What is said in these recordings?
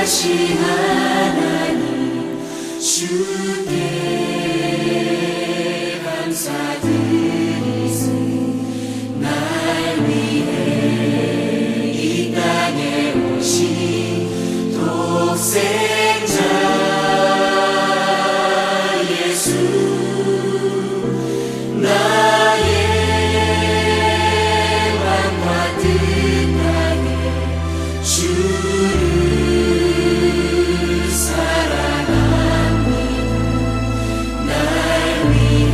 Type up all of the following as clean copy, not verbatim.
전능하신 하나님 주께 감사드리세. 날 위해 이 땅에 오신 독생자 예수, 나의 왕과 뜻하게 주를 사랑합니다. 날 위해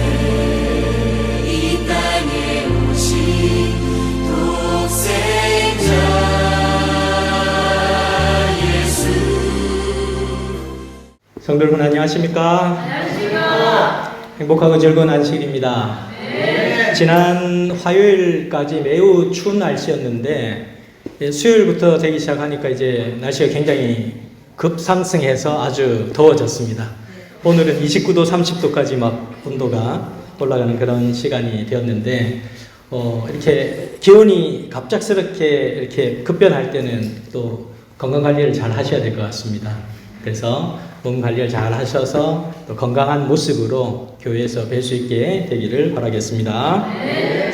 이 땅에 오신 독생자 예수. 성도 여러분 안녕하십니까? 안녕하십니까? 행복하고 즐거운 안식일입니다. 네. 지난 화요일까지 매우 추운 날씨였는데 수요일부터 되기 시작하니까 이제 날씨가 굉장히 급상승해서 아주 더워졌습니다. 오늘은 29도, 30도까지 막 온도가 올라가는 그런 시간이 되었는데 이렇게 기온이 갑작스럽게 이렇게 급변할 때는 또 건강 관리를 잘 하셔야 될 것 같습니다. 그래서 몸 관리를 잘 하셔서 또 건강한 모습으로 교회에서 뵐 수 있게 되기를 바라겠습니다. 네.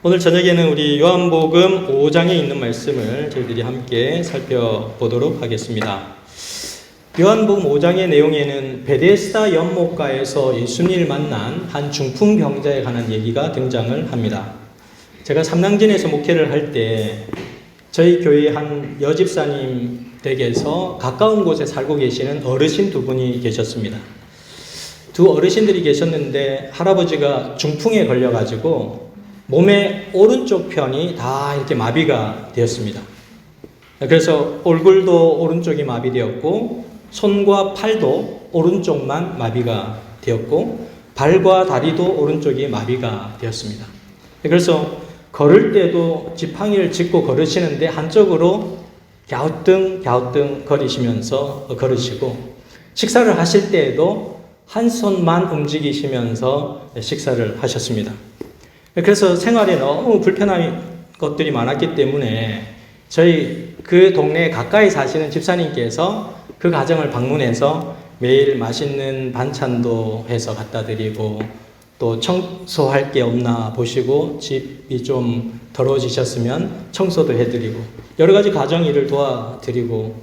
오늘 저녁에는 우리 요한복음 5장에 있는 말씀을 저희들이 함께 살펴보도록 하겠습니다. 요한복음 5장의 내용에는 베데스다 연못가에서 예수님을 만난 한 중풍 병자에 관한 얘기가 등장을 합니다. 제가 삼랑진에서 목회를 할 때 저희 교회 한 여집사님 댁에서 가까운 곳에 살고 계시는 어르신 두 분이 계셨습니다. 두 어르신들이 계셨는데 할아버지가 중풍에 걸려가지고 몸의 오른쪽 편이 다 이렇게 마비가 되었습니다. 그래서 얼굴도 오른쪽이 마비되었고 손과 팔도 오른쪽만 마비가 되었고 발과 다리도 오른쪽이 마비가 되었습니다. 그래서 걸을 때도 지팡이를 짚고 걸으시는데 한쪽으로 갸우뚱 거리시면서 걸으시고 식사를 하실 때에도 한 손만 움직이시면서 식사를 하셨습니다. 그래서 생활에 너무 불편한 것들이 많았기 때문에 저희 그 동네에 가까이 사시는 집사님께서 그 가정을 방문해서 매일 맛있는 반찬도 해서 갖다 드리고 또 청소할 게 없나 보시고 집이 좀 더러워지셨으면 청소도 해드리고 여러 가지 가정 일을 도와드리고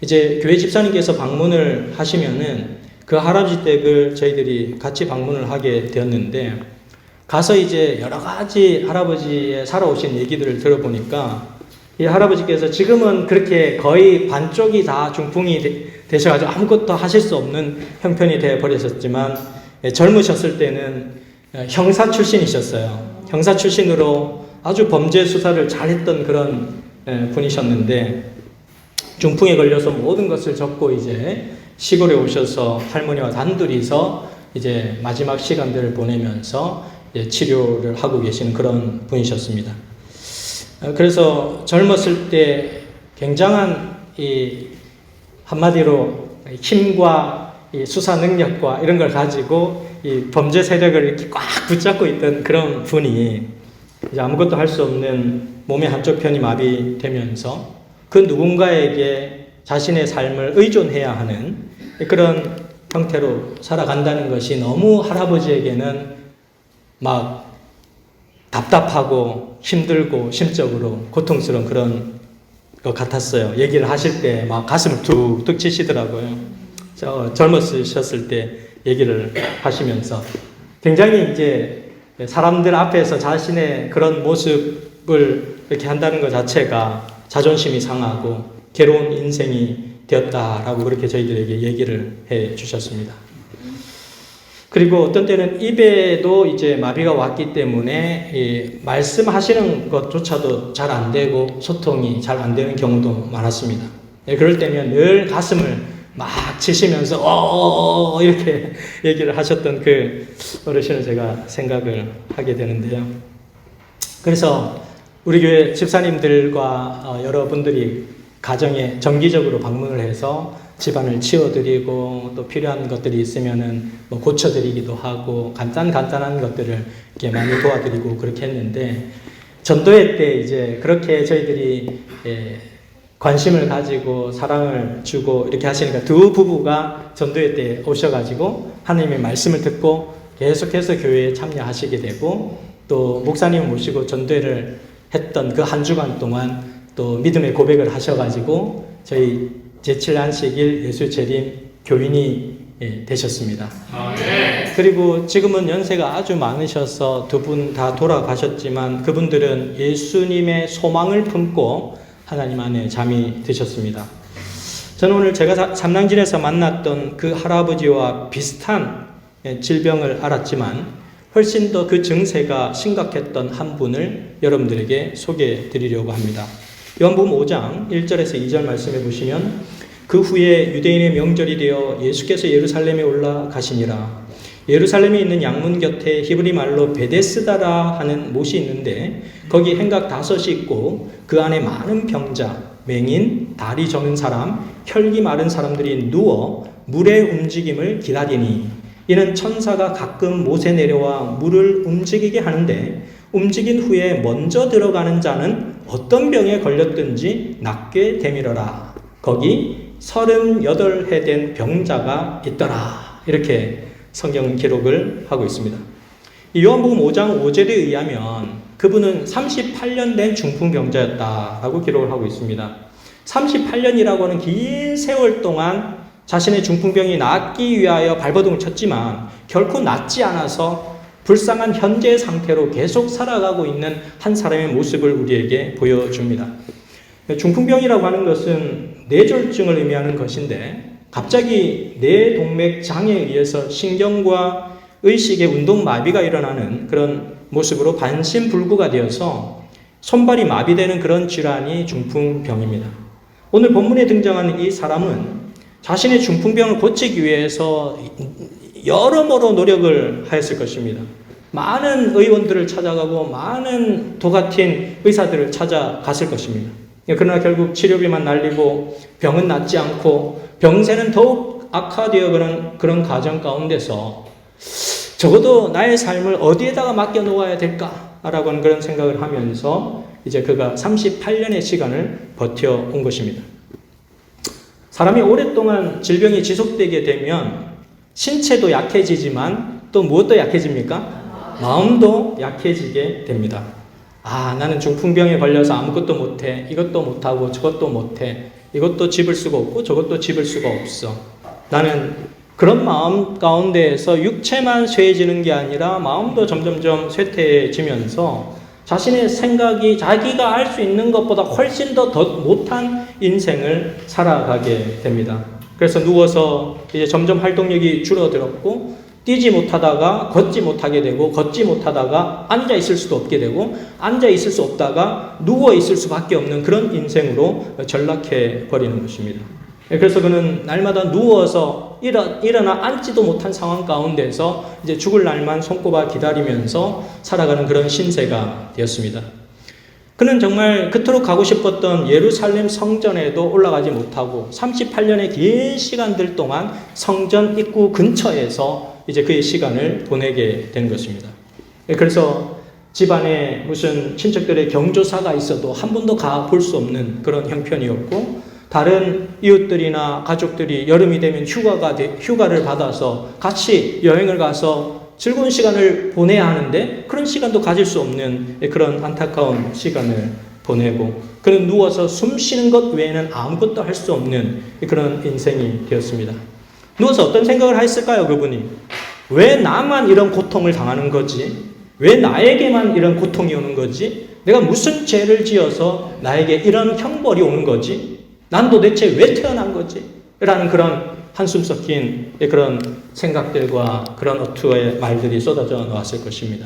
이제 교회 집사님께서 방문을 하시면은 그 할아버지 댁을 저희들이 같이 방문을 하게 되었는데 가서 이제 여러 가지 할아버지의 살아오신 얘기들을 들어보니까 이 할아버지께서 지금은 그렇게 거의 반쪽이 다 중풍이 되셔가지고 아무것도 하실 수 없는 형편이 되어 버렸었지만 젊으셨을 때는 형사 출신이셨어요. 형사 출신으로 아주 범죄 수사를 잘했던 그런 분이셨는데 중풍에 걸려서 모든 것을 접고 이제 시골에 오셔서 할머니와 단둘이서 이제 마지막 시간들을 보내면서 치료를 하고 계시는 그런 분이셨습니다. 그래서 젊었을 때 굉장한 이 한마디로 힘과 이 수사 능력과 이런 걸 가지고 이 범죄 세력을 이렇게 꽉 붙잡고 있던 그런 분이 이제 아무것도 할 수 없는 몸의 한쪽 편이 마비되면서 그 누군가에게 자신의 삶을 의존해야 하는 그런 형태로 살아간다는 것이 너무 할아버지에게는 막 답답하고 힘들고 심적으로 고통스러운 그런 것 같았어요. 얘기를 하실 때 막 가슴을 툭툭 치시더라고요. 젊으셨을 때 얘기를 하시면서 굉장히 이제 사람들 앞에서 자신의 그런 모습을 이렇게 한다는 것 자체가 자존심이 상하고 괴로운 인생이 되었다라고 그렇게 저희들에게 얘기를 해 주셨습니다. 그리고 어떤 때는 입에도 이제 마비가 왔기 때문에 말씀하시는 것조차도 잘 안 되고 소통이 잘 안 되는 경우도 많았습니다. 그럴 때면 늘 가슴을 막 치시면서 이렇게 얘기를 하셨던 그 어르신을 제가 생각을 하게 되는데요. 그래서 우리 교회 집사님들과 여러분들이 가정에 정기적으로 방문을 해서 집안을 치워드리고 또 필요한 것들이 있으면은 뭐 고쳐드리기도 하고 간단한 것들을 이렇게 많이 도와드리고 그렇게 했는데 전도회 때 이제 그렇게 저희들이 관심을 가지고 사랑을 주고 이렇게 하시니까 두 부부가 전도회 때 오셔가지고 하나님의 말씀을 듣고 계속해서 교회에 참여하시게 되고 또 목사님을 모시고 전도회를 했던 그 한 주간 동안 또 믿음의 고백을 하셔가지고 저희 제7안식일 예수재림 교인이 되셨습니다. 그리고 지금은 연세가 아주 많으셔서 두 분 다 돌아가셨지만 그분들은 예수님의 소망을 품고 하나님 안에 잠이 드셨습니다. 저는 오늘 제가 삼랑진에서 만났던 그 할아버지와 비슷한 질병을 알았지만 훨씬 더 그 증세가 심각했던 한 분을 여러분들에게 소개해 드리려고 합니다. 요한복음 5장 1절에서 2절 말씀해 보시면 그 후에 유대인의 명절이 되어 예수께서 예루살렘에 올라가시니라. 예루살렘에 있는 양문 곁에 히브리 말로 베데스다라 하는 못이 있는데 거기 행각 5이 있고 그 안에 많은 병자, 맹인, 다리 저는 사람, 혈기 마른 사람들이 누워 물의 움직임을 기다리니 이는 천사가 가끔 못에 내려와 물을 움직이게 하는데 움직인 후에 먼저 들어가는 자는 어떤 병에 걸렸든지 낫게 되밀어라. 거기 38해 된 병자가 있더라. 이렇게 성경 기록을 하고 있습니다. 이 요한복음 5장 5절에 의하면 그분은 38년 된 중풍병자였다라고 기록을 하고 있습니다. 38년이라고 하는 긴 세월 동안 자신의 중풍병이 낫기 위하여 발버둥을 쳤지만 결코 낫지 않아서 불쌍한 현재 상태로 계속 살아가고 있는 한 사람의 모습을 우리에게 보여줍니다. 중풍병이라고 하는 것은 뇌졸중을 의미하는 것인데 갑자기 뇌동맥 장애에 의해서 신경과 의식의 운동 마비가 일어나는 그런 모습으로 반신불구가 되어서 손발이 마비되는 그런 질환이 중풍병입니다. 오늘 본문에 등장하는 이 사람은 자신의 중풍병을 고치기 위해서 여러모로 노력을 하였을 것입니다. 많은 의원들을 찾아가고 많은 도 같은 의사들을 찾아갔을 것입니다. 그러나 결국 치료비만 날리고 병은 낫지 않고 병세는 더욱 악화되어 그런 과정 가운데서 적어도 나의 삶을 어디에다가 맡겨놓아야 될까라고 하는 그런 생각을 하면서 이제 그가 38년의 시간을 버텨온 것입니다. 사람이 오랫동안 질병이 지속되게 되면 신체도 약해지지만 또 무엇도 약해집니까? 마음도 약해지게 됩니다. 나는 중풍병에 걸려서 아무것도 못해. 이것도 못하고 저것도 못해. 이것도 집을 수가 없고 저것도 집을 수가 없어. 나는 그런 마음 가운데에서 육체만 쇠해지는 게 아니라 마음도 점점점 쇠퇴해지면서 자신의 생각이 자기가 할 수 있는 것보다 훨씬 더 못한 인생을 살아가게 됩니다. 그래서 누워서 이제 점점 활동력이 줄어들었고 뛰지 못하다가 걷지 못하게 되고 걷지 못하다가 앉아 있을 수도 없게 되고 앉아 있을 수 없다가 누워 있을 수밖에 없는 그런 인생으로 전락해 버리는 것입니다. 그래서 그는 날마다 누워서 일어나 앉지도 못한 상황 가운데서 이제 죽을 날만 손꼽아 기다리면서 살아가는 그런 신세가 되었습니다. 그는 정말 그토록 가고 싶었던 예루살렘 성전에도 올라가지 못하고 38년의 긴 시간들 동안 성전 입구 근처에서 이제 그의 시간을 보내게 된 것입니다. 그래서 집안에 무슨 친척들의 경조사가 있어도 한 번도 가볼 수 없는 그런 형편이었고 다른 이웃들이나 가족들이 여름이 되면 휴가를 받아서 같이 여행을 가서 즐거운 시간을 보내야 하는데 그런 시간도 가질 수 없는 그런 안타까운 시간을 보내고 그는 누워서 숨 쉬는 것 외에는 아무것도 할 수 없는 그런 인생이 되었습니다. 누워서 어떤 생각을 했을까요, 그분이? 왜 나만 이런 고통을 당하는 거지? 왜 나에게만 이런 고통이 오는 거지? 내가 무슨 죄를 지어서 나에게 이런 형벌이 오는 거지? 난 도대체 왜 태어난 거지? 라는 그런 한숨 섞인 그런 생각들과 그런 어투의 말들이 쏟아져 나왔을 것입니다.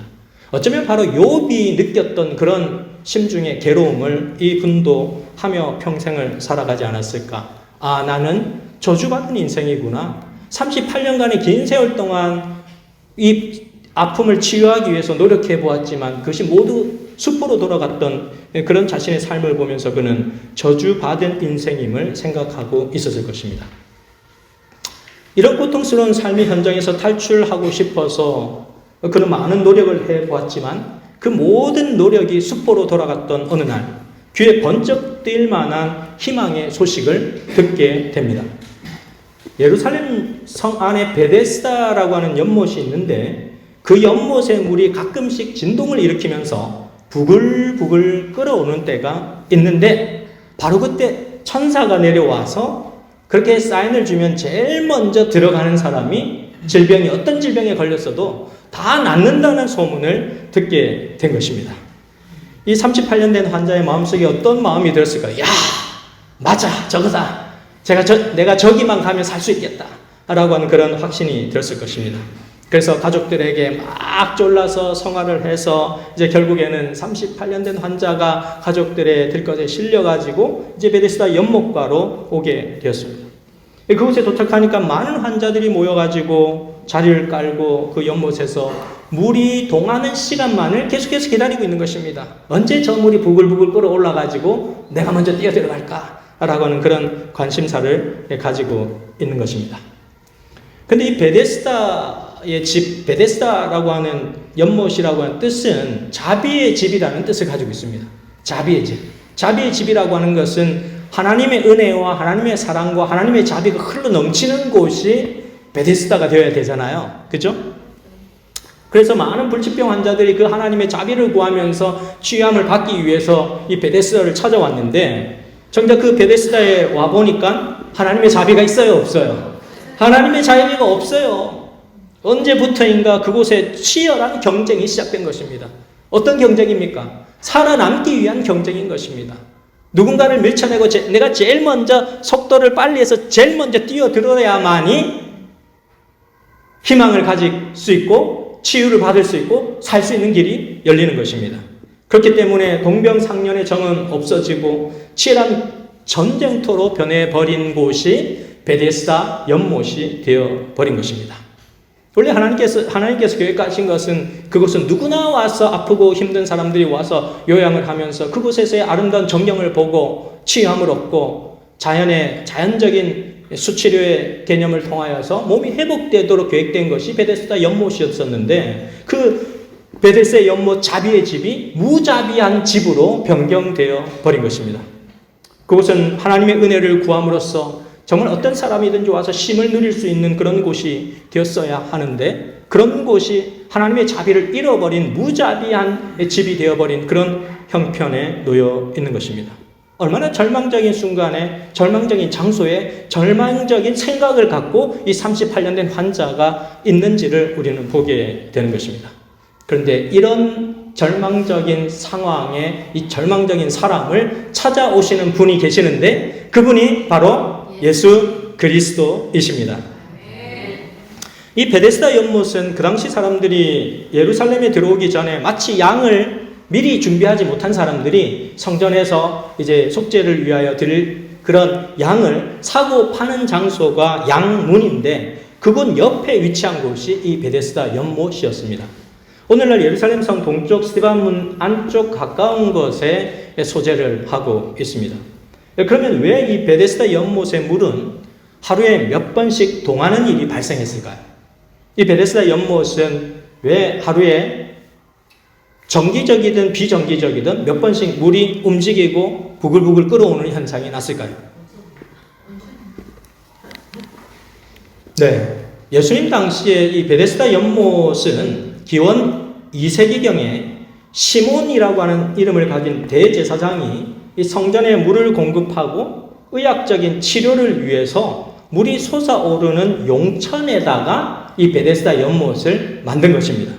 어쩌면 바로 욥이 느꼈던 그런 심중의 괴로움을 이분도 하며 평생을 살아가지 않았을까? 나는 저주받은 인생이구나. 38년간의 긴 세월 동안 이 아픔을 치유하기 위해서 노력해 보았지만 그것이 모두 수포로 돌아갔던 그런 자신의 삶을 보면서 그는 저주받은 인생임을 생각하고 있었을 것입니다. 이런 고통스러운 삶의 현장에서 탈출하고 싶어서 그는 많은 노력을 해 보았지만 그 모든 노력이 수포로 돌아갔던 어느 날 귀에 번쩍 뜰 만한 희망의 소식을 듣게 됩니다. 예루살렘 성 안에 베데스다라고 하는 연못이 있는데 그 연못의 물이 가끔씩 진동을 일으키면서 부글부글 끓어오는 때가 있는데 바로 그때 천사가 내려와서 그렇게 사인을 주면 제일 먼저 들어가는 사람이 질병이 어떤 질병에 걸렸어도 다 낫는다는 소문을 듣게 된 것입니다. 이 38년 된 환자의 마음속에 어떤 마음이 들었을까요? 야, 맞아, 저거다. 내가 저기만 가면 살 수 있겠다. 라고 하는 그런 확신이 들었을 것입니다. 그래서 가족들에게 막 졸라서 성화를 해서 이제 결국에는 38년 된 환자가 가족들의 들것에 실려가지고 이제 베데스다 연못가로 오게 되었습니다. 그곳에 도착하니까 많은 환자들이 모여가지고 자리를 깔고 그 연못에서 물이 동하는 시간만을 계속해서 기다리고 있는 것입니다. 언제 저 물이 부글부글 끓어올라가지고 내가 먼저 뛰어들어갈까? 라고 하는 그런 관심사를 가지고 있는 것입니다. 근데 이 베데스다의 집, 베데스다라고 하는 연못이라고 하는 뜻은 자비의 집이라는 뜻을 가지고 있습니다. 자비의 집. 자비의 집이라고 하는 것은 하나님의 은혜와 하나님의 사랑과 하나님의 자비가 흘러 넘치는 곳이 베데스다가 되어야 되잖아요. 그죠? 그래서 많은 불치병 환자들이 그 하나님의 자비를 구하면서 취함을 받기 위해서 이 베데스다를 찾아왔는데 정작 그 베데스다에 와보니까 하나님의 자비가 있어요, 없어요? 하나님의 자비가 없어요. 언제부터인가 그곳에 치열한 경쟁이 시작된 것입니다. 어떤 경쟁입니까? 살아남기 위한 경쟁인 것입니다. 누군가를 밀쳐내고 내가 제일 먼저 속도를 빨리 해서 제일 먼저 뛰어들어야만이 희망을 가질 수 있고 치유를 받을 수 있고 살 수 있는 길이 열리는 것입니다. 그렇기 때문에 동병상련의 정은 없어지고 치열한 전쟁터로 변해버린 곳이 베데스다 연못이 되어버린 것입니다. 원래 하나님께서 계획하신 것은 그곳은 누구나 와서 아프고 힘든 사람들이 와서 요양을 하면서 그곳에서의 아름다운 정경을 보고 치유함을 얻고 자연적인 수치료의 개념을 통하여서 몸이 회복되도록 계획된 것이 베데스다 연못이었었는데 그 베데스다 연못 자비의 집이 무자비한 집으로 변경되어 버린 것입니다. 그곳은 하나님의 은혜를 구함으로써 정말 어떤 사람이든지 와서 쉼을 누릴 수 있는 그런 곳이 되었어야 하는데 그런 곳이 하나님의 자비를 잃어버린 무자비한 집이 되어버린 그런 형편에 놓여 있는 것입니다. 얼마나 절망적인 순간에 절망적인 장소에 절망적인 생각을 갖고 이 38년 된 환자가 있는지를 우리는 보게 되는 것입니다. 그런데 이런 절망적인 상황에 이 절망적인 사람을 찾아오시는 분이 계시는데 그분이 바로 예수 그리스도이십니다. 이 베데스다 연못은 그 당시 사람들이 예루살렘에 들어오기 전에 마치 양을 미리 준비하지 못한 사람들이 성전에서 이제 속죄를 위하여 드릴 그런 양을 사고 파는 장소가 양문인데 그곳 옆에 위치한 곳이 이 베데스다 연못이었습니다. 오늘날 예루살렘 성 동쪽 스데반문 안쪽 가까운 곳에 소재를 하고 있습니다. 그러면 왜 이 베데스다 연못의 물은 하루에 몇 번씩 동하는 일이 발생했을까요? 이 베데스다 연못은 왜 하루에 정기적이든 비정기적이든 몇 번씩 물이 움직이고 부글부글 끓어오는 현상이 났을까요? 네, 예수님 당시에 이 베데스다 연못은 기원 2세기경에 시몬이라고 하는 이름을 가진 대제사장이 이 성전에 물을 공급하고 의학적인 치료를 위해서 물이 솟아오르는 용천에다가 이 베데스다 연못을 만든 것입니다.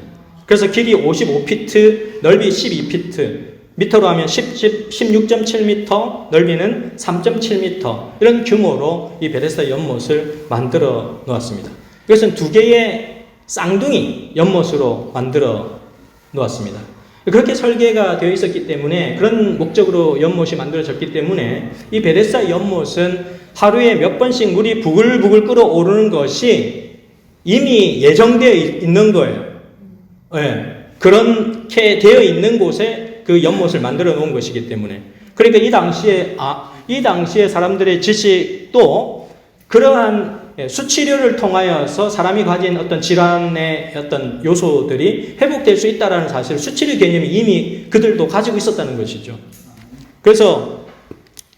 그래서 길이 55피트, 넓이 12피트, 미터로 하면 16.7m, 넓이는 3.7m 이런 규모로 이 베데스다 연못을 만들어 놓았습니다. 이것은 두 개의 쌍둥이 연못으로 만들어 놓았습니다. 그렇게 설계가 되어 있었기 때문에 그런 목적으로 연못이 만들어졌기 때문에 이 베데스다 연못은 하루에 몇 번씩 물이 부글부글 끓어오르는 것이 이미 예정되어 있는 거예요. 네. 그렇게 되어 있는 곳에 그 연못을 만들어 놓은 것이기 때문에 그러니까 이 당시에 사람들의 지식도 그러한 수치료를 통하여서 사람이 가진 어떤 질환의 어떤 요소들이 회복될 수 있다는 사실 수치료 개념이 이미 그들도 가지고 있었다는 것이죠. 그래서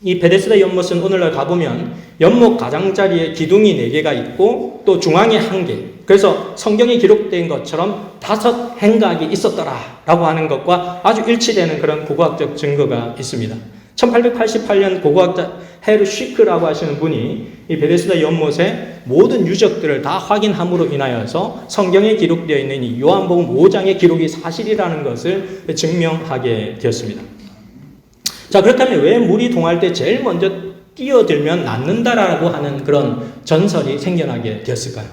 이 베데스다 연못은 오늘날 가보면 연못 가장자리에 기둥이 4개가 있고 또 중앙에 1개. 그래서 성경에 기록된 것처럼 5 행각이 있었더라라고 하는 것과 아주 일치되는 그런 고고학적 증거가 있습니다. 1888년 고고학자 헤르 쉬크라고 하시는 분이 이 베데스다 연못의 모든 유적들을 다 확인함으로 인하여서 성경에 기록되어 있는 이 요한복음 5장의 기록이 사실이라는 것을 증명하게 되었습니다. 자, 그렇다면 왜 물이 동할 때 제일 먼저 뛰어들면 낫는다라고 하는 그런 전설이 생겨나게 되었을까요?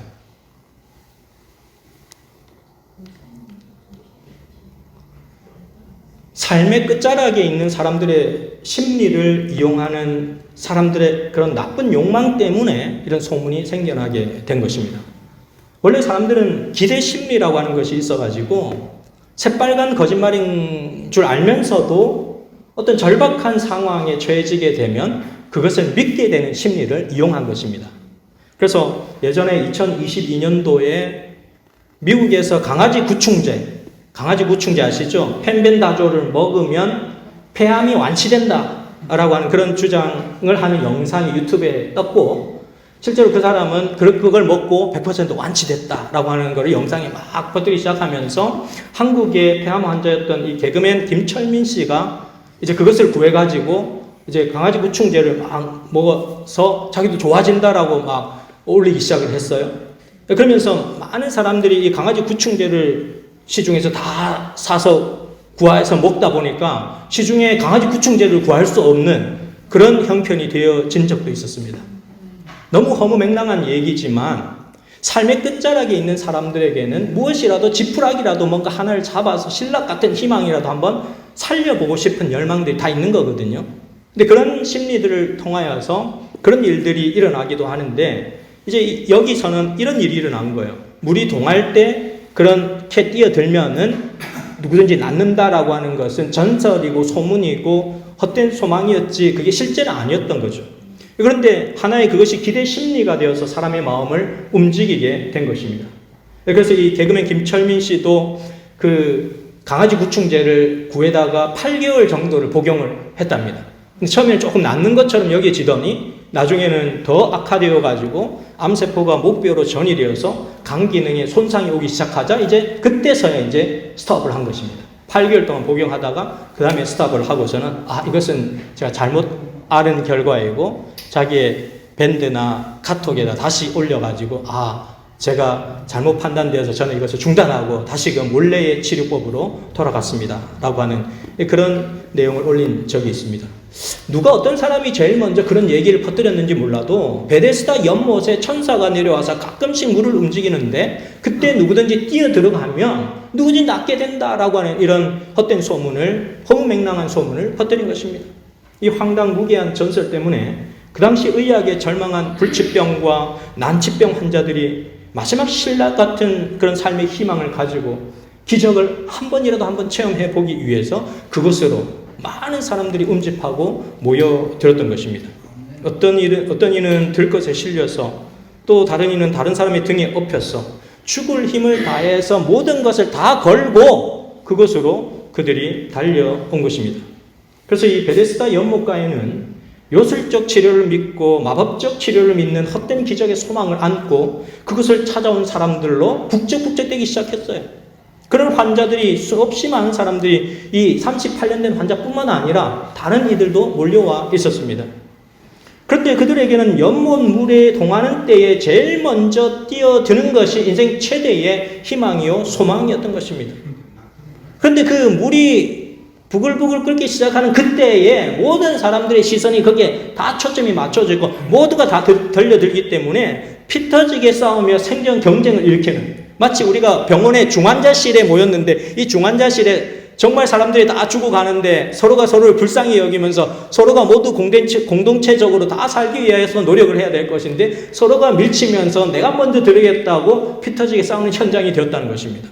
삶의 끝자락에 있는 사람들의 심리를 이용하는 사람들의 그런 나쁜 욕망 때문에 이런 소문이 생겨나게 된 것입니다. 원래 사람들은 기대 심리라고 하는 것이 있어가지고 새빨간 거짓말인 줄 알면서도 어떤 절박한 상황에 처해지게 되면 그것을 믿게 되는 심리를 이용한 것입니다. 그래서 예전에 2022년도에 미국에서 강아지 구충제 아시죠? 펜벤다졸을 먹으면 폐암이 완치된다라고 하는 그런 주장을 하는 영상이 유튜브에 떴고, 실제로 그 사람은 그걸 먹고 100% 완치됐다라고 하는 걸 영상에 막 퍼뜨리기 시작하면서 한국의 폐암 환자였던 이 개그맨 김철민 씨가 이제 그것을 구해가지고 이제 강아지 구충제를 막 먹어서 자기도 좋아진다라고 막 올리기 시작을 했어요. 그러면서 많은 사람들이 이 강아지 구충제를 시중에서 다 사서 구해서 먹다 보니까 시중에 강아지 구충제를 구할 수 없는 그런 형편이 되어진 적도 있었습니다. 너무 허무맹랑한 얘기지만 삶의 끝자락에 있는 사람들에게는 무엇이라도 지푸라기라도 뭔가 하나를 잡아서 신락 같은 희망이라도 한번 살려보고 싶은 열망들이 다 있는 거거든요. 근데 그런 심리들을 통하여서 그런 일들이 일어나기도 하는데, 이제 여기서는 이런 일이 일어난 거예요. 물이 동할 때 그렇게 뛰어들면은 누구든지 낫는다라고 하는 것은 전설이고 소문이고 헛된 소망이었지 그게 실제는 아니었던 거죠. 그런데 하나의 그것이 기대 심리가 되어서 사람의 마음을 움직이게 된 것입니다. 그래서 이 개그맨 김철민 씨도 그 강아지 구충제를 구해다가 8개월 정도를 복용을 했답니다. 근데 처음에는 조금 낫는 것처럼 여겨지더니 나중에는 더 악화되어가지고 암세포가 목뼈로 전이되어서 간 기능에 손상이 오기 시작하자 이제 그때서야 이제 스톱을 한 것입니다. 8개월 동안 복용하다가 그 다음에 스톱을 하고서는 이것은 제가 잘못 앓은 결과이고 자기의 밴드나 카톡에다 다시 올려가지고 제가 잘못 판단되어서 저는 이것을 중단하고 다시금 원래의 치료법으로 돌아갔습니다 라고 하는 그런 내용을 올린 적이 있습니다. 누가 어떤 사람이 제일 먼저 그런 얘기를 퍼뜨렸는지 몰라도 베데스다 연못에 천사가 내려와서 가끔씩 물을 움직이는데 그때 누구든지 뛰어 들어가면 누구든지 낫게 된다라고 하는 이런 헛된 소문을, 허무맹랑한 소문을 퍼뜨린 것입니다. 이 황당무계한 전설 때문에 그 당시 의학에 절망한 불치병과 난치병 환자들이 마지막 신락 같은 그런 삶의 희망을 가지고 기적을 한 번이라도 체험해 보기 위해서 그곳으로 많은 사람들이 운집하고 모여들었던 것입니다. 어떤 이는 들것에 실려서 또 다른 이는 다른 사람의 등에 업혀서 죽을 힘을 다해서 모든 것을 다 걸고 그곳으로 그들이 달려온 것입니다. 그래서 이 베데스다 연못가에는 요술적 치료를 믿고 마법적 치료를 믿는 헛된 기적의 소망을 안고 그것을 찾아온 사람들로 북적북적되기 시작했어요. 그런 환자들이 수없이 많은 사람들이 이 38년 된 환자뿐만 아니라 다른 이들도 몰려와 있었습니다. 그런데 그들에게는 연못 물에 동하는 때에 제일 먼저 뛰어드는 것이 인생 최대의 희망이요 소망이었던 것입니다. 그런데 그 물이 부글부글 끓기 시작하는 그때에 모든 사람들의 시선이 거기에 다 초점이 맞춰지고 모두가 다 들려들기 때문에 피 터지게 싸우며 생존 경쟁을 일으키는, 마치 우리가 병원의 중환자실에 모였는데 이 중환자실에 정말 사람들이 다 죽어가는데 서로가 서로를 불쌍히 여기면서 서로가 모두 공동체적으로 다 살기 위해서 노력을 해야 될 것인데 서로가 밀치면서 내가 먼저 들어겠다고 피 터지게 싸우는 현장이 되었다는 것입니다.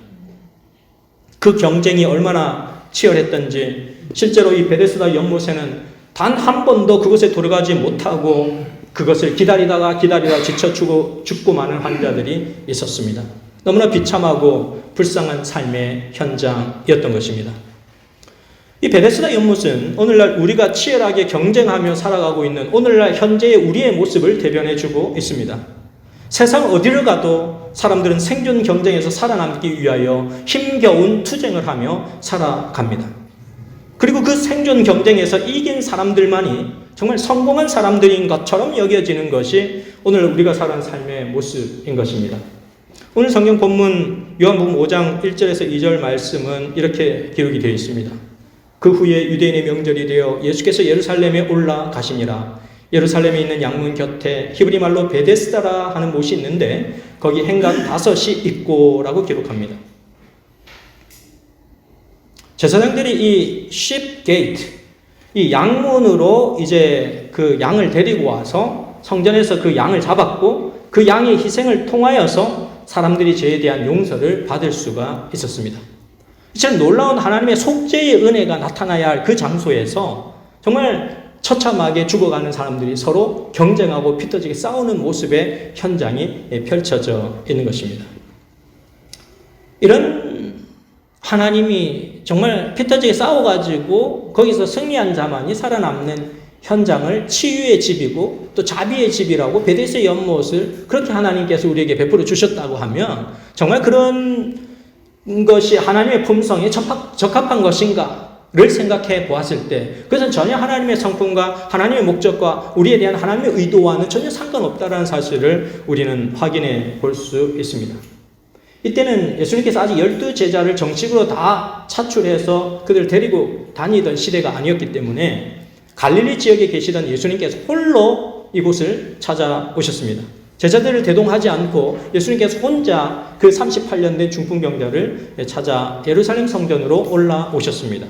그 경쟁이 얼마나 치열했던지 실제로 이 베데스다 연못에는 단 한 번도 그곳에 들어가지 못하고 그것을 기다리다가 지쳐 죽고 마는 환자들이 있었습니다. 너무나 비참하고 불쌍한 삶의 현장이었던 것입니다. 이 베데스다 연못은 오늘날 우리가 치열하게 경쟁하며 살아가고 있는 오늘날 현재의 우리의 모습을 대변해주고 있습니다. 세상 어디를 가도 사람들은 생존 경쟁에서 살아남기 위하여 힘겨운 투쟁을 하며 살아갑니다. 그리고 그 생존 경쟁에서 이긴 사람들만이 정말 성공한 사람들인 것처럼 여겨지는 것이 오늘 우리가 살아가는 삶의 모습인 것입니다. 오늘 성경 본문 요한복음 5장 1절에서 2절 말씀은 이렇게 기록이 되어 있습니다. 그 후에 유대인의 명절이 되어 예수께서 예루살렘에 올라가시니라. 예루살렘에 있는 양문 곁에 히브리 말로 베데스다라 하는 못이 있는데 거기 행각 5이 있고라고 기록합니다. 제사장들이 이 sheep gate, 이 양문으로 이제 그 양을 데리고 와서 성전에서 그 양을 잡았고 그 양의 희생을 통하여서 사람들이 죄에 대한 용서를 받을 수가 있었습니다. 이처럼 놀라운 하나님의 속죄의 은혜가 나타나야 할 그 장소에서 정말 처참하게 죽어가는 사람들이 서로 경쟁하고 피터지게 싸우는 모습의 현장이 펼쳐져 있는 것입니다. 이런 하나님이 정말 피터지게 싸워가지고 거기서 승리한 자만이 살아남는 현장을 치유의 집이고 또 자비의 집이라고 베데스다 연못을 그렇게 하나님께서 우리에게 베풀어 주셨다고 하면 정말 그런 것이 하나님의 품성에 적합한 것인가를 생각해 보았을 때 그것은 전혀 하나님의 성품과 하나님의 목적과 우리에 대한 하나님의 의도와는 전혀 상관없다는 사실을 우리는 확인해 볼 수 있습니다. 이때는 예수님께서 아직 12제자를 정식으로 다 차출해서 그들을 데리고 다니던 시대가 아니었기 때문에 갈릴리 지역에 계시던 예수님께서 홀로 이곳을 찾아오셨습니다. 제자들을 대동하지 않고 예수님께서 혼자 그 38년 된 중풍병자를 찾아 예루살렘 성전으로 올라오셨습니다.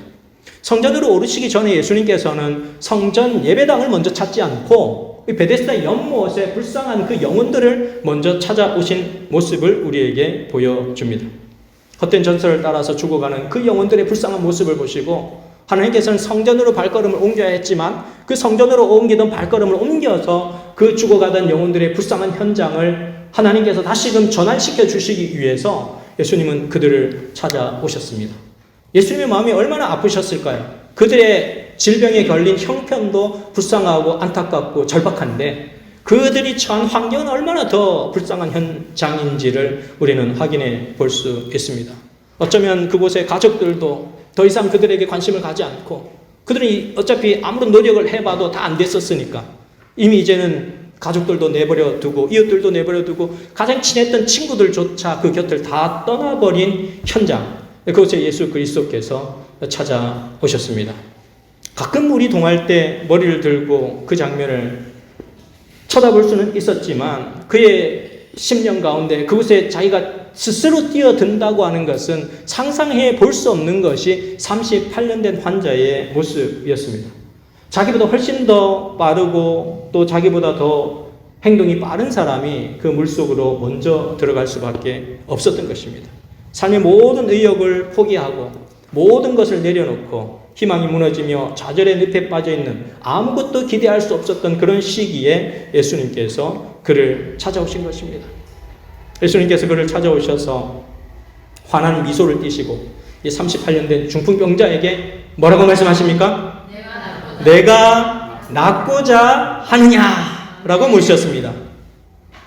성전으로 오르시기 전에 예수님께서는 성전 예배당을 먼저 찾지 않고 베데스다 연못에 불쌍한 그 영혼들을 먼저 찾아오신 모습을 우리에게 보여줍니다. 헛된 전설을 따라서 죽어가는 그 영혼들의 불쌍한 모습을 보시고 하나님께서는 성전으로 발걸음을 옮겨야 했지만 그 성전으로 옮기던 발걸음을 옮겨서 그 죽어가던 영혼들의 불쌍한 현장을 하나님께서 다시금 전환시켜 주시기 위해서 예수님은 그들을 찾아오셨습니다. 예수님의 마음이 얼마나 아프셨을까요? 그들의 질병에 걸린 형편도 불쌍하고 안타깝고 절박한데 그들이 처한 환경은 얼마나 더 불쌍한 현장인지를 우리는 확인해 볼 수 있습니다. 어쩌면 그곳의 가족들도 더 이상 그들에게 관심을 가지 않고 그들이 어차피 아무런 노력을 해봐도 다 안 됐었으니까 이미 이제는 가족들도 내버려 두고 이웃들도 내버려 두고 가장 친했던 친구들조차 그 곁을 다 떠나버린 현장, 그곳에 예수 그리스도께서 찾아오셨습니다. 가끔 우리 동할 때 머리를 들고 그 장면을 쳐다볼 수는 있었지만 그의 심령 가운데 그곳에 자기가 스스로 뛰어든다고 하는 것은 상상해 볼 수 없는 것이 38년 된 환자의 모습이었습니다. 자기보다 훨씬 더 빠르고 또 자기보다 더 행동이 빠른 사람이 그 물속으로 먼저 들어갈 수밖에 없었던 것입니다. 삶의 모든 의욕을 포기하고 모든 것을 내려놓고 희망이 무너지며 좌절의 늪에 빠져있는 아무것도 기대할 수 없었던 그런 시기에 예수님께서 그를 찾아오신 것입니다. 예수님께서 그를 찾아오셔서 환한 미소를 띠시고 이 38년 된 중풍병자에게 뭐라고 말씀하십니까? 내가 낫고자 하느냐라고 물으셨습니다.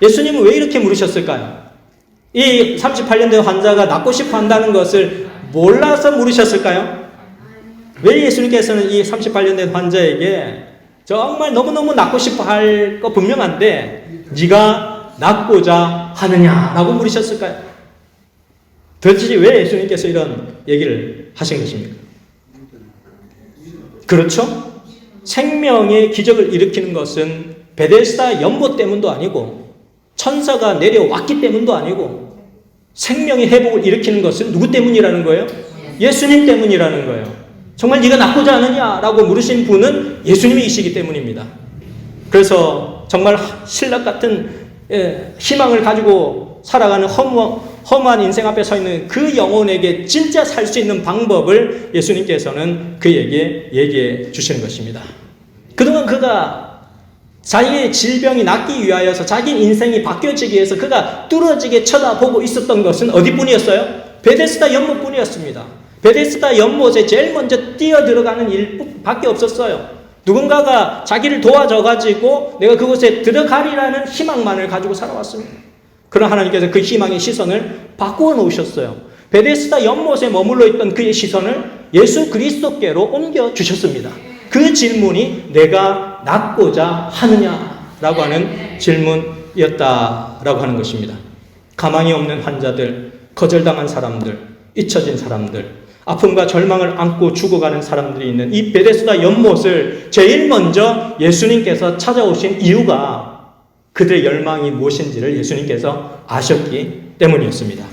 예수님은 왜 이렇게 물으셨을까요? 이 38년 된 환자가 낫고 싶어 한다는 것을 몰라서 물으셨을까요? 왜 예수님께서는 이 38년 된 환자에게 정말 너무너무 낫고 싶어 할 거 분명한데 네가 낫고자 하느냐라고 물으셨을까요? 도대체 왜 예수님께서 이런 얘기를 하신 것입니까? 그렇죠? 생명의 기적을 일으키는 것은 베데스다 연못 때문도 아니고 천사가 내려왔기 때문도 아니고 생명의 회복을 일으키는 것은 누구 때문이라는 거예요? 예수님 때문이라는 거예요. 정말 네가 낫고자 하느냐라고 물으신 분은 예수님이시기 때문입니다. 그래서 정말 신락 같은 희망을 가지고 살아가는 허무한 인생 앞에 서 있는 그 영혼에게 진짜 살 수 있는 방법을 예수님께서는 그에게 얘기해 주시는 것입니다. 그동안 그가 자기의 질병이 낫기 위하여서 자기 인생이 바뀌어지기 위해서 그가 뚫어지게 쳐다보고 있었던 것은 어디뿐이었어요? 베데스다 연못뿐이었습니다. 베데스다 연못에 제일 먼저 뛰어 들어가는 일밖에 없었어요. 누군가가 자기를 도와줘가지고 내가 그곳에 들어가리라는 희망만을 가지고 살아왔습니다. 그러나 하나님께서 그 희망의 시선을 바꾸어 놓으셨어요. 베데스다 연못에 머물러 있던 그의 시선을 예수 그리스도께로 옮겨주셨습니다. 그 질문이 내가 낫고자 하느냐라고 하는 질문이었다라고 하는 것입니다. 가망이 없는 환자들, 거절당한 사람들, 잊혀진 사람들, 아픔과 절망을 안고 죽어가는 사람들이 있는 이 베데스다 연못을 제일 먼저 예수님께서 찾아오신 이유가 그들의 열망이 무엇인지를 예수님께서 아셨기 때문이었습니다.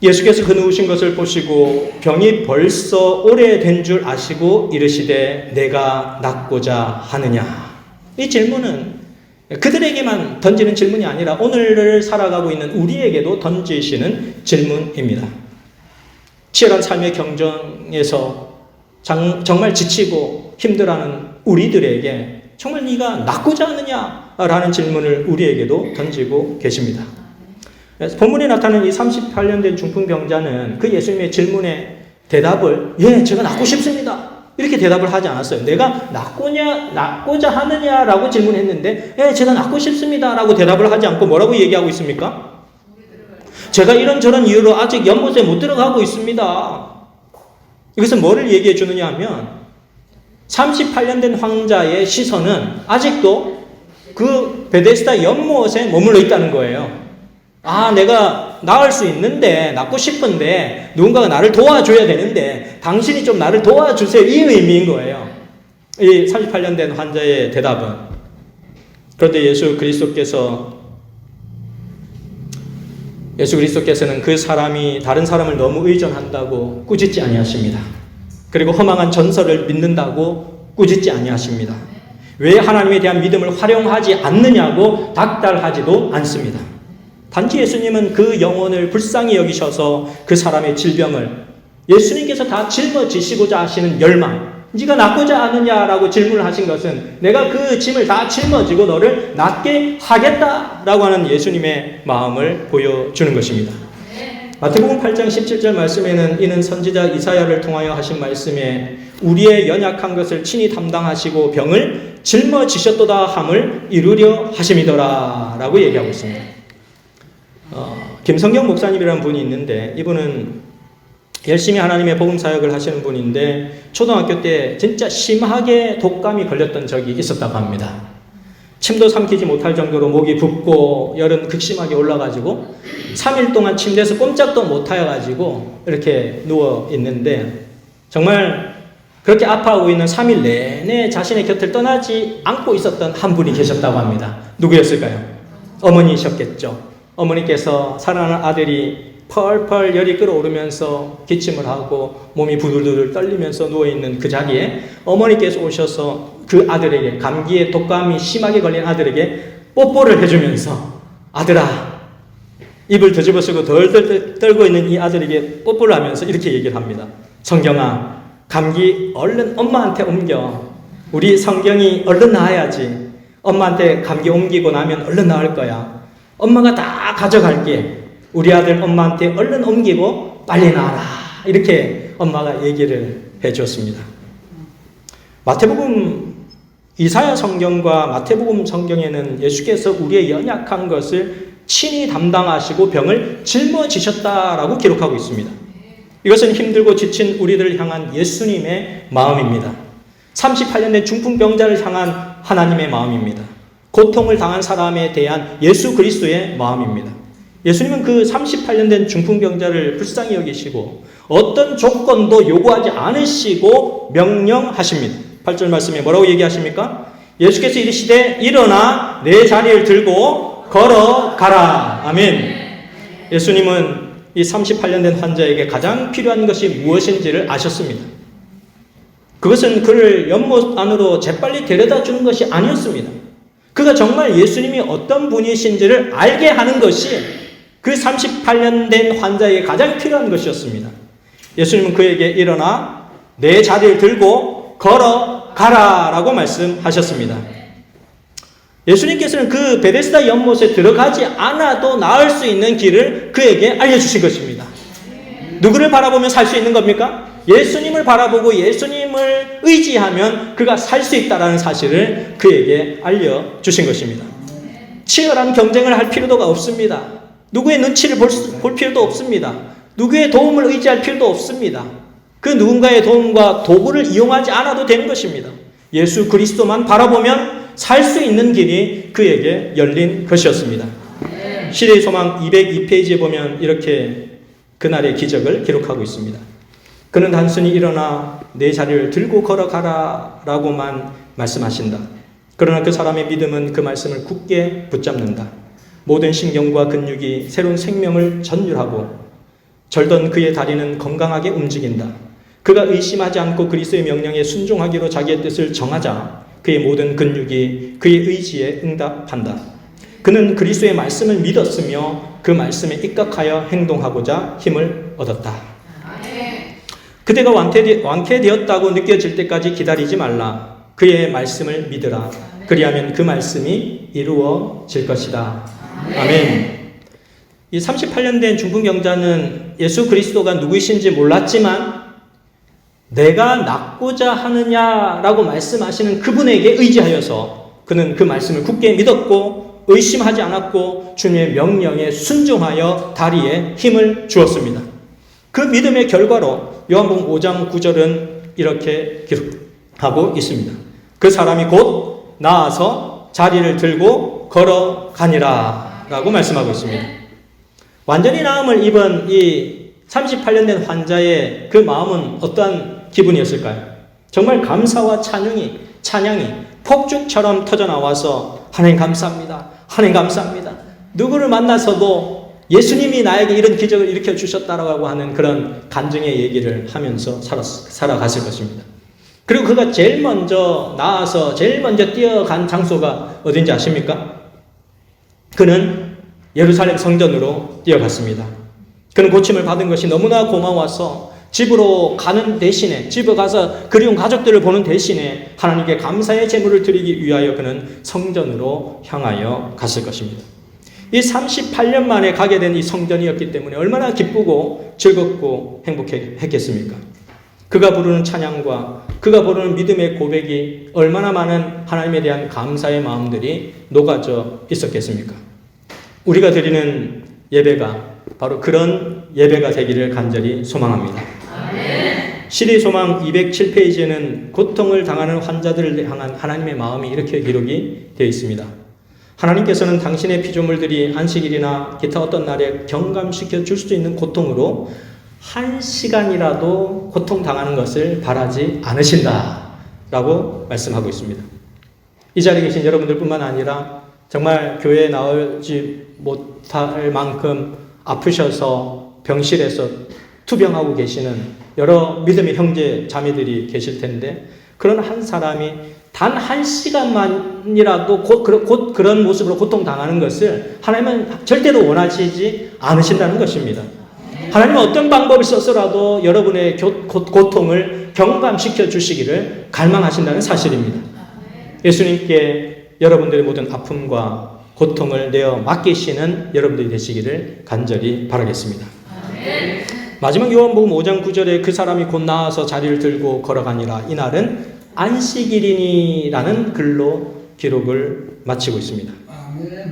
예수께서 그 누우신 것을 보시고 병이 벌써 오래된 줄 아시고 이르시되 내가 낫고자 하느냐. 이 질문은 그들에게만 던지는 질문이 아니라 오늘을 살아가고 있는 우리에게도 던지시는 질문입니다. 치열한 삶의 경쟁에서 정말 지치고 힘들어하는 우리들에게 정말 네가 낫고자 하느냐라는 질문을 우리에게도 던지고 계십니다. 본문에 나타나는 이 38년 된 중풍병자는 그 예수님의 질문에 대답을 제가 낫고 싶습니다. 이렇게 대답을 하지 않았어요. 내가 낫고자 하느냐라고 질문했는데 제가 낫고 싶습니다 라고 대답을 하지 않고 뭐라고 얘기하고 있습니까? 제가 이런저런 이유로 아직 연못에 못 들어가고 있습니다. 이것은 뭐를 얘기해 주느냐 하면 38년 된 환자의 시선은 아직도 그 베데스다 연못에 머물러 있다는 거예요. 내가 나을 수 있는데, 낫고 싶은데, 누군가가 나를 도와줘야 되는데, 당신이 좀 나를 도와주세요. 이 의미인 거예요. 이 38년 된 환자의 대답은. 그런데 예수 그리스도께서는 그 사람이 다른 사람을 너무 의존한다고 꾸짖지 아니하십니다. 그리고 허망한 전설을 믿는다고 꾸짖지 아니하십니다. 왜 하나님에 대한 믿음을 활용하지 않느냐고 닥달하지도 않습니다. 단지 예수님은 그 영혼을 불쌍히 여기셔서 그 사람의 질병을 예수님께서 다 짊어지시고자 하시는 열망, 네가 낫고자 하느냐라고 질문을 하신 것은 내가 그 짐을 다 짊어지고 너를 낫게 하겠다라고 하는 예수님의 마음을 보여주는 것입니다. 마태복음 8장 17절 말씀에는 이는 선지자 이사야를 통하여 하신 말씀에 우리의 연약한 것을 친히 담당하시고 병을 짊어지셨도다 함을 이루려 하심이더라 라고 얘기하고 있습니다. 김성경 목사님이라는 분이 있는데 이분은 열심히 하나님의 복음 사역을 하시는 분인데 초등학교 때 진짜 심하게 독감이 걸렸던 적이 있었다고 합니다. 침도 삼키지 못할 정도로 목이 붓고 열은 극심하게 올라가지고 3일 동안 침대에서 꼼짝도 못하여가지고 이렇게 누워 있는데 정말 그렇게 아파하고 있는 3일 내내 자신의 곁을 떠나지 않고 있었던 한 분이 계셨다고 합니다. 누구였을까요? 어머니셨겠죠. 어머니께서 사랑하는 아들이 펄펄 열이 끓어오르면서 기침을 하고 몸이 부들부들 떨리면서 누워있는 그 자리에 어머니께서 오셔서 그 아들에게 감기에 독감이 심하게 걸린 아들에게 뽀뽀를 해주면서 아들아 입을 뒤집어 쓰고 덜덜 떨고 있는 이 아들에게 뽀뽀를 하면서 이렇게 얘기를 합니다. 성경아 감기 얼른 엄마한테 옮겨. 우리 성경이 얼른 나아야지. 엄마한테 감기 옮기고 나면 얼른 나을 거야. 엄마가 다 가져갈게. 우리 아들 엄마한테 얼른 옮기고 빨리 나와라. 이렇게 엄마가 얘기를 해줬습니다. 마태복음 이사야 성경과 마태복음 성경에는 예수께서 우리의 연약한 것을 친히 담당하시고 병을 짊어지셨다라고 기록하고 있습니다. 이것은 힘들고 지친 우리들을 향한 예수님의 마음입니다. 38년 된 중풍병자를 향한 하나님의 마음입니다. 고통을 당한 사람에 대한 예수 그리스도의 마음입니다. 예수님은 그 38년 된 중풍병자를 불쌍히 여기시고 어떤 조건도 요구하지 않으시고 명령하십니다. 8절 말씀에 뭐라고 얘기하십니까? 예수께서 이르시되 일어나 내 자리를 들고 걸어가라. 아멘. 예수님은 이 38년 된 환자에게 가장 필요한 것이 무엇인지를 아셨습니다. 그것은 그를 연못 안으로 재빨리 데려다 주는 것이 아니었습니다. 그가 정말 예수님이 어떤 분이신지를 알게 하는 것이 그 38년 된 환자에게 가장 필요한 것이었습니다. 예수님은 그에게 일어나 내 자리를 들고 걸어가라 라고 말씀하셨습니다. 예수님께서는 그 베데스다 연못에 들어가지 않아도 나을 수 있는 길을 그에게 알려주신 것입니다. 누구를 바라보면 살 수 있는 겁니까? 예수님을 바라보고 예수님을 의지하면 그가 살 수 있다는 사실을 그에게 알려주신 것입니다. 치열한 경쟁을 할 필요가 없습니다. 누구의 눈치를 볼 필요도 없습니다. 누구의 도움을 의지할 필요도 없습니다. 그 누군가의 도움과 도구를 이용하지 않아도 되는 것입니다. 예수 그리스도만 바라보면 살 수 있는 길이 그에게 열린 것이었습니다. 시대의 소망 202페이지에 보면 이렇게 그날의 기적을 기록하고 있습니다. 그는 단순히 일어나 내 자리를 들고 걸어가라 라고만 말씀하신다. 그러나 그 사람의 믿음은 그 말씀을 굳게 붙잡는다. 모든 신경과 근육이 새로운 생명을 전율하고 절던 그의 다리는 건강하게 움직인다. 그가 의심하지 않고 그리스도의 명령에 순종하기로 자기의 뜻을 정하자 그의 모든 근육이 그의 의지에 응답한다. 그는 그리스도의 말씀을 믿었으며 그 말씀에 입각하여 행동하고자 힘을 얻었다. 그대가 완쾌되었다고 느껴질 때까지 기다리지 말라. 그의 말씀을 믿으라. 그리하면 그 말씀이 이루어질 것이다. 아멘. 이 38년 된 중풍병자는 예수 그리스도가 누구이신지 몰랐지만 내가 낫고자 하느냐라고 말씀하시는 그분에게 의지하여서 그는 그 말씀을 굳게 믿었고 의심하지 않았고 주님의 명령에 순종하여 다리에 힘을 주었습니다. 그 믿음의 결과로 요한복음 5장 9절은 이렇게 기록하고 있습니다. 그 사람이 곧 나아서 자리를 들고 걸어가니라 라고 말씀하고 있습니다. 완전히 나음을 입은 이 38년 된 환자의 그 마음은 어떠한 기분이었을까요? 정말 감사와 찬양이 폭죽처럼 터져나와서 하나님 감사합니다. 하나님 감사합니다. 누구를 만나서도 예수님이 나에게 이런 기적을 일으켜 주셨다라고 하는 그런 간증의 얘기를 하면서 살아갔을 것입니다. 그리고 그가 제일 먼저 나와서 제일 먼저 뛰어간 장소가 어딘지 아십니까? 그는 예루살렘 성전으로 뛰어갔습니다. 그는 고침을 받은 것이 너무나 고마워서 집으로 가는 대신에 집에 가서 그리운 가족들을 보는 대신에 하나님께 감사의 제물을 드리기 위하여 그는 성전으로 향하여 갔을 것입니다. 이 38년 만에 가게 된 이 성전이었기 때문에 얼마나 기쁘고 즐겁고 행복했겠습니까? 그가 부르는 찬양과 그가 부르는 믿음의 고백이 얼마나 많은 하나님에 대한 감사의 마음들이 녹아져 있었겠습니까? 우리가 드리는 예배가 바로 그런 예배가 되기를 간절히 소망합니다. 시대의 소망 207페이지에는 고통을 당하는 환자들을 향한 하나님의 마음이 이렇게 기록이 되어 있습니다. 하나님께서는 당신의 피조물들이 안식일이나 기타 어떤 날에 경감시켜 줄 수 있는 고통으로 한 시간이라도 고통당하는 것을 바라지 않으신다 라고 말씀하고 있습니다. 이 자리에 계신 여러분들 뿐만 아니라 정말 교회에 나오지 못할 만큼 아프셔서 병실에서 투병하고 계시는 여러 믿음의 형제 자매들이 계실 텐데 그런 한 사람이 단 한 시간만이라도 곧 그런 모습으로 고통당하는 것을 하나님은 절대로 원하시지 않으신다는 것입니다. 하나님은 어떤 방법을 써서라도 여러분의 고통을 경감시켜 주시기를 갈망하신다는 사실입니다. 예수님께 여러분들의 모든 아픔과 고통을 내어 맡기시는 여러분들이 되시기를 간절히 바라겠습니다. 마지막 요한복음 5장 9절에 그 사람이 곧 나아서 자리를 들고 걸어가니라. 이날은 안식일이니라는 글로 기록을 마치고 있습니다.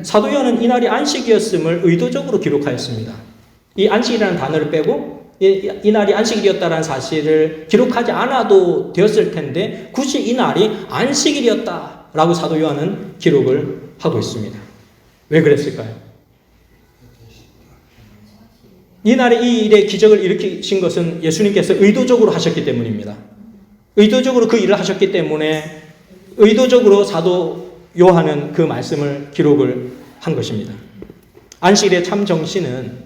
사도 요한은 이날이 안식이었음을 의도적으로 기록하였습니다. 이 안식이라는 단어를 빼고 이날이 안식일이었다는 사실을 기록하지 않아도 되었을 텐데 굳이 이날이 안식일이었다라고 사도 요한은 기록을 하고 있습니다. 왜 그랬을까요? 이날에 이 일의 기적을 일으키신 것은 예수님께서 의도적으로 하셨기 때문입니다. 의도적으로 그 일을 하셨기 때문에 의도적으로 사도 요한은 그 말씀을 기록을 한 것입니다. 안식일의 참 정신은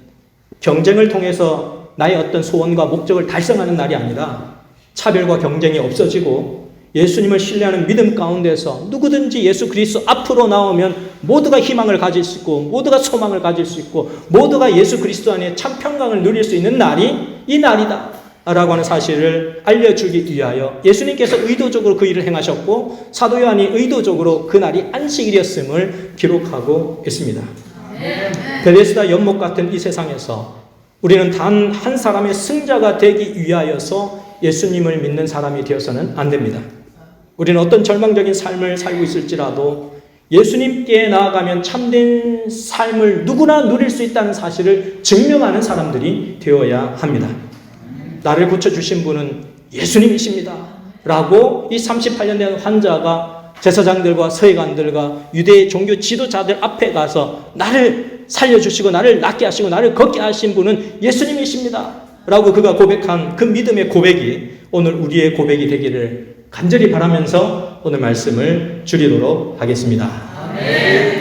경쟁을 통해서 나의 어떤 소원과 목적을 달성하는 날이 아니라 차별과 경쟁이 없어지고 예수님을 신뢰하는 믿음 가운데서 누구든지 예수 그리스도 앞으로 나오면 모두가 희망을 가질 수 있고 모두가 소망을 가질 수 있고 모두가 예수 그리스도 안에 참 평강을 누릴 수 있는 날이 이 날이다 라고 하는 사실을 알려주기 위하여 예수님께서 의도적으로 그 일을 행하셨고 사도 요한이 의도적으로 그 날이 안식일이었음을 기록하고 있습니다. 베데스다 연못 같은 이 세상에서 우리는 단 한 사람의 승자가 되기 위하여서 예수님을 믿는 사람이 되어서는 안 됩니다. 우리는 어떤 절망적인 삶을 살고 있을지라도 예수님께 나아가면 참된 삶을 누구나 누릴 수 있다는 사실을 증명하는 사람들이 되어야 합니다. 나를 고쳐주신 분은 예수님이십니다 라고 이 38년 된 환자가 제사장들과 서기관들과 유대의 종교 지도자들 앞에 가서 나를 살려주시고 나를 낫게 하시고 나를 걷게 하신 분은 예수님이십니다 라고 그가 고백한 그 믿음의 고백이 오늘 우리의 고백이 되기를 간절히 바라면서 오늘 말씀을 줄이도록 하겠습니다. 아멘.